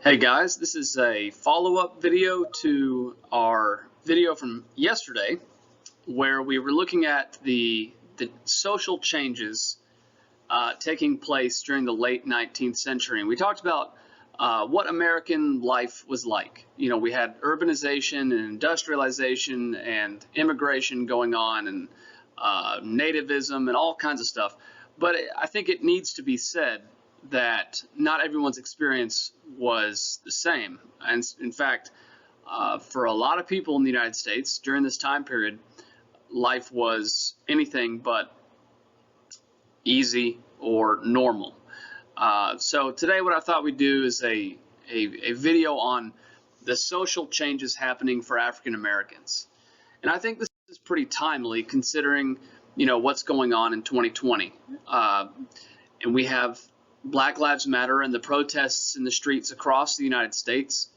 Hey guys, this is a follow-up video to our video from yesterday where we were looking at the social changes taking place during the late 19th century. And we talked about what American life was like. You know, we had urbanization and industrialization and immigration going on and nativism and all kinds of stuff. But I think it needs to be said that not everyone's experience was the same. And in fact, for a lot of people in the United States during this time period, life was anything but easy or normal. So today what I thought we'd do is a video on the social changes happening for African Americans. And I think this is pretty timely considering, you know, what's going on in 2020. And we have Black Lives Matter and the protests in the streets across the United States,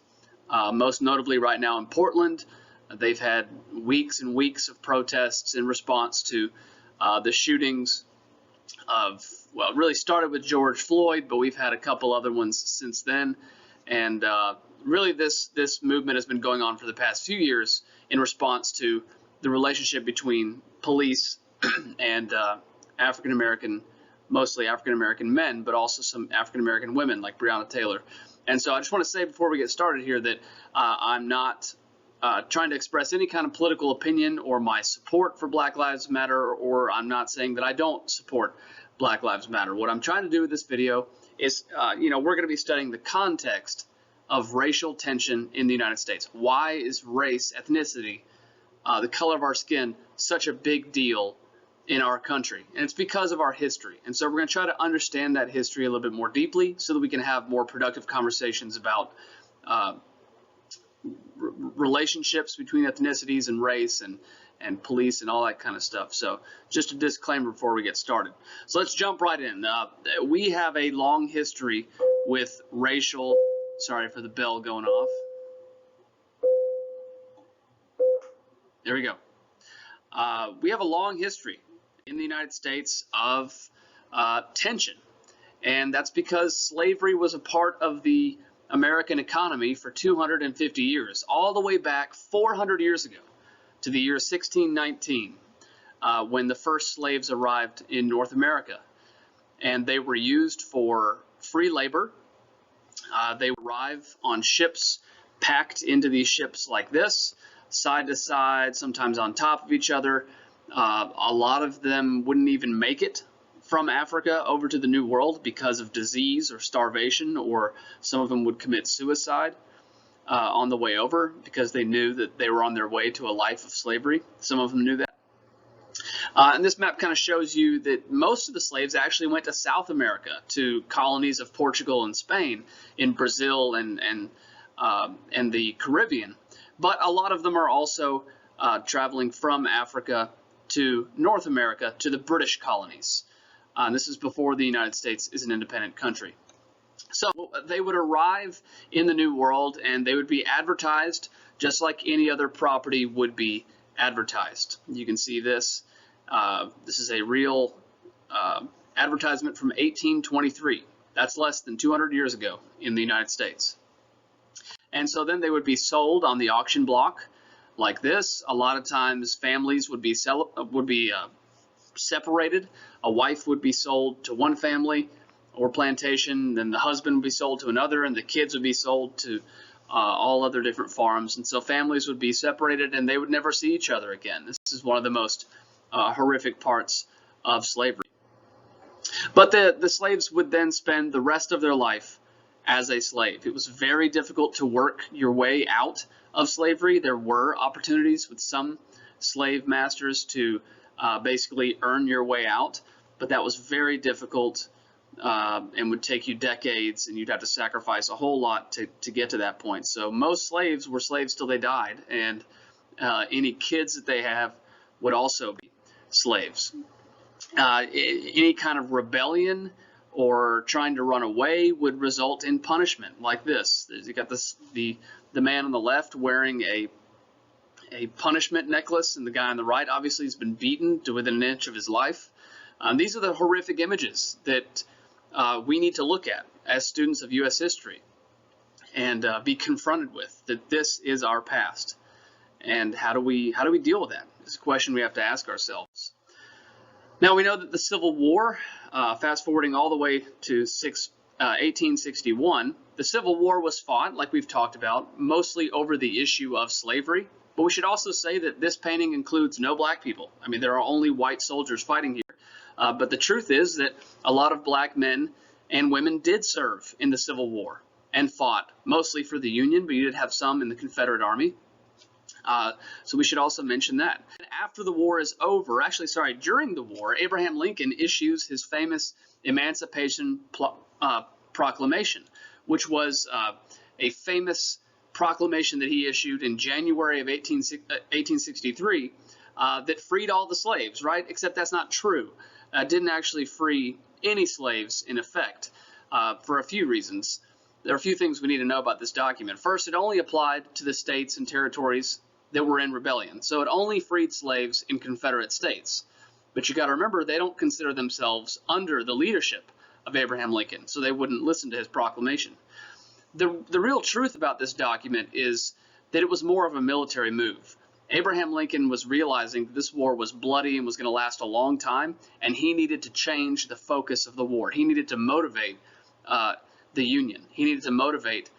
most notably right now in Portland. They've had weeks and weeks of protests in response to the shootings of, well, it really started with George Floyd, but we've had a couple other ones since then. And really this movement has been going on for the past few years in response to the relationship between police and mostly African-American men, but also some African-American women like Breonna Taylor. And so I just want to say before we get started here that I'm not trying to express any kind of political opinion or my support for Black Lives Matter, or I'm not saying that I don't support Black Lives Matter. What I'm trying to do with this video is, you know, we're going to be studying the context of racial tension in the United States. Why is race, ethnicity, the color of our skin such a big deal in our country? And it's because of our history. And so we're going to try to understand that history a little bit more deeply so that we can have more productive conversations about relationships between ethnicities and race and police and all that kind of stuff. So just a disclaimer before we get started. So let's jump right in. We have a long history with racial, sorry for the bell going off. There we go. We have a long history in the United States of tension, and that's because slavery was a part of the American economy for 250 years, all the way back 400 years ago to the year 1619, when the first slaves arrived in North America, and they were used for free labor. They would arrive on ships packed into these ships like this, side to side, sometimes on top of each other. A lot of them wouldn't even make it from Africa over to the New World because of disease or starvation, or some of them would commit suicide on the way over because they knew that they were on their way to a life of slavery. Some of them knew that. And this map kind of shows you that most of the slaves actually went to South America, to colonies of Portugal and Spain, in Brazil and the Caribbean. But a lot of them are also traveling from Africa to North America, to the British colonies. And this is before the United States is an independent country. So they would arrive in the New World and they would be advertised just like any other property would be advertised. You can see this. This is a real advertisement from 1823. That's less than 200 years ago in the United States. And so then they would be sold on the auction block like this. A lot of times families would be separated. A wife would be sold to one family or plantation, then the husband would be sold to another, and the kids would be sold to all other different farms. And so families would be separated and they would never see each other again. This is one of the most horrific parts of slavery. But the slaves would then spend the rest of their life as a slave. It was very difficult to work your way out of slavery. There were opportunities with some slave masters to basically earn your way out, but that was very difficult and would take you decades, and you'd have to sacrifice a whole lot to get to that point. So most slaves were slaves till they died, and any kids that they have would also be slaves. Any kind of rebellion or trying to run away would result in punishment like this. You got the man on the left wearing a punishment necklace, and the guy on the right obviously has been beaten to within an inch of his life. These are the horrific images that we need to look at as students of U.S. history. and be confronted with that this is our past. And how do we deal with that? It's a question we have to ask ourselves. Now we know that the Civil War, fast forwarding all the way to 1861, the Civil War was fought, like we've talked about, mostly over the issue of slavery. But we should also say that this painting includes no black people. I mean, there are only white soldiers fighting here. But the truth is that a lot of black men and women did serve in the Civil War and fought mostly for the Union, but you did have some in the Confederate Army. So we should also mention that. After the war is over, during the war, Abraham Lincoln issues his famous Emancipation Proclamation, which was a famous proclamation that he issued in January of 1863 that freed all the slaves, right? Except that's not true. Didn't actually free any slaves in effect for a few reasons. There are a few things we need to know about this document. First, it only applied to the states and territories that were in rebellion. So it only freed slaves in Confederate states. But you got to remember, they don't consider themselves under the leadership of Abraham Lincoln, so they wouldn't listen to his proclamation. The real truth about this document is that it was more of a military move. Abraham Lincoln was realizing that this war was bloody and was going to last a long time, and he needed to change the focus of the war. He needed to motivate the Union. He needed to motivate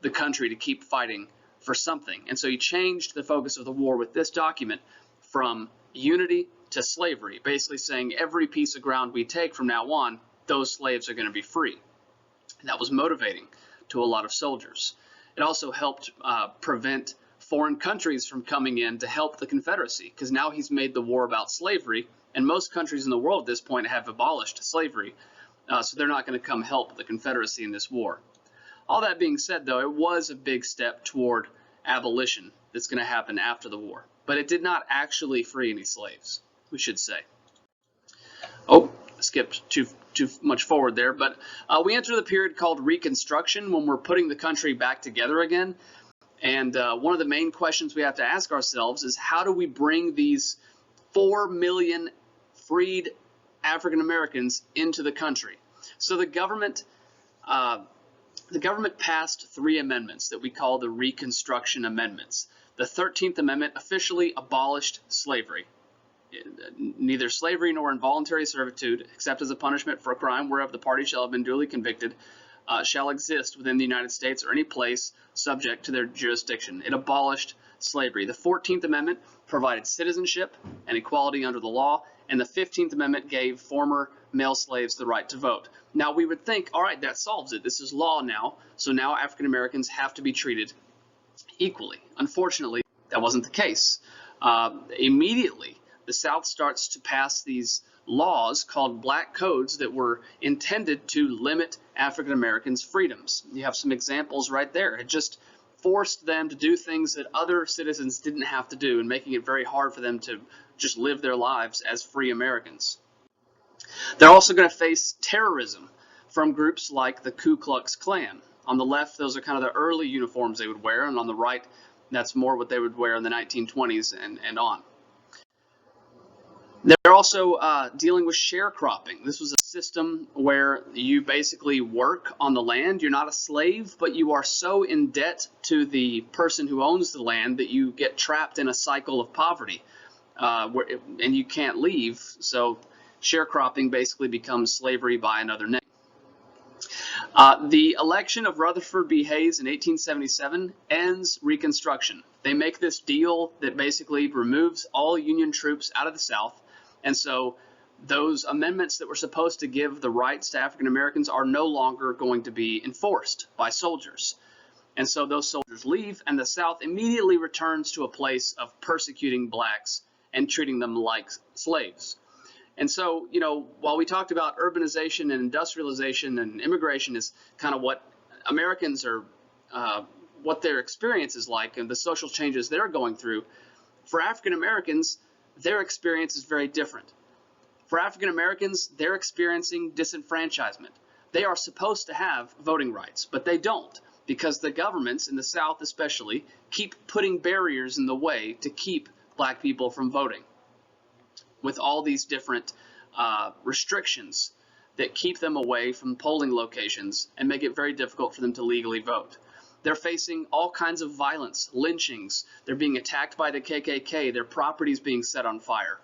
the country to keep fighting for something. And so he changed the focus of the war with this document from unity to slavery, basically saying every piece of ground we take from now on, those slaves are going to be free. And that was motivating to a lot of soldiers. It also helped prevent foreign countries from coming in to help the Confederacy, because now he's made the war about slavery, and most countries in the world at this point have abolished slavery, so they're not going to come help the Confederacy in this war. All that being said, though, it was a big step toward abolition that's going to happen after the war, but it did not actually free any slaves, we should say. Oh, skipped too much forward there, but we enter the period called Reconstruction, when we're putting the country back together again. And one of the main questions we have to ask ourselves is, how do we bring these 4 million freed African Americans into the country? So the government passed 3 amendments that we call the Reconstruction Amendments. The 13th Amendment officially abolished slavery. Neither slavery nor involuntary servitude, except as a punishment for a crime whereof the party shall have been duly convicted, shall exist within the United States or any place subject to their jurisdiction. It abolished slavery. The 14th Amendment provided citizenship and equality under the law, and the 15th Amendment gave former male slaves the right to vote. Now, we would think, all right, that solves it. This is law now, so now African Americans have to be treated equally. Unfortunately, that wasn't the case. Immediately, the South starts to pass these laws called black codes that were intended to limit African Americans' freedoms. You have some examples right there. It just forced them to do things that other citizens didn't have to do, and making it very hard for them to just live their lives as free Americans. They're also going to face terrorism from groups like the Ku Klux Klan. On the left, those are kind of the early uniforms they would wear, and on the right, that's more what they would wear in the 1920s and on. They're also dealing with sharecropping. This was a system where you basically work on the land. You're not a slave, but you are so in debt to the person who owns the land that you get trapped in a cycle of poverty, and you can't leave. So sharecropping basically becomes slavery by another name. The election of Rutherford B. Hayes in 1877 ends Reconstruction. They make this deal that basically removes all Union troops out of the South. And so those amendments that were supposed to give the rights to African Americans are no longer going to be enforced by soldiers. And so those soldiers leave, and the South immediately returns to a place of persecuting blacks and treating them like slaves. And so, you know, while we talked about urbanization and industrialization and immigration is kind of what Americans are, what their experience is like and the social changes they're going through, for African Americans, their experience is very different. For African Americans, they're experiencing disenfranchisement. They are supposed to have voting rights, but they don't, because the governments in the South especially keep putting barriers in the way to keep black people from voting, with all these different restrictions that keep them away from polling locations and make it very difficult for them to legally vote. They're facing all kinds of violence, lynchings. They're being attacked by the KKK. Their property's being set on fire.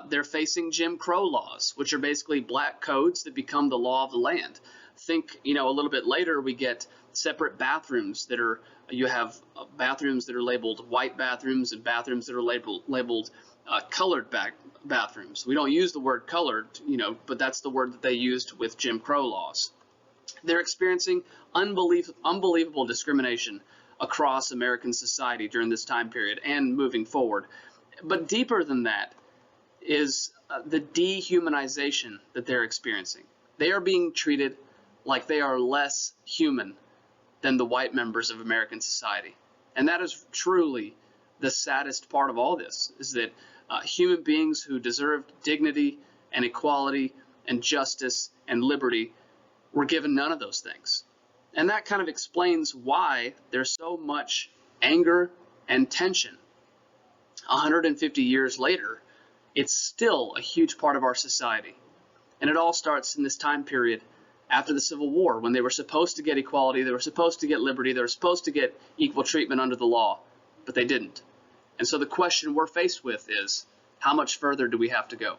They're facing Jim Crow laws, which are basically black codes that become the law of the land. Think, a little bit later we get separate bathrooms that are, you have bathrooms that are labeled white bathrooms and bathrooms that are labeled colored bathrooms. We don't use the word colored, but that's the word that they used with Jim Crow laws. They're experiencing unbelievable discrimination across American society during this time period and moving forward. But deeper than that is the dehumanization that they're experiencing. They are being treated like they are less human than the white members of American society. And that is truly the saddest part of all this, is that human beings who deserved dignity and equality and justice and liberty were given none of those things. And that kind of explains why there's so much anger and tension. 150 years later, it's still a huge part of our society. And it all starts in this time period after the Civil War, when they were supposed to get equality, they were supposed to get liberty, they were supposed to get equal treatment under the law, but they didn't. And so the question we're faced with is, how much further do we have to go?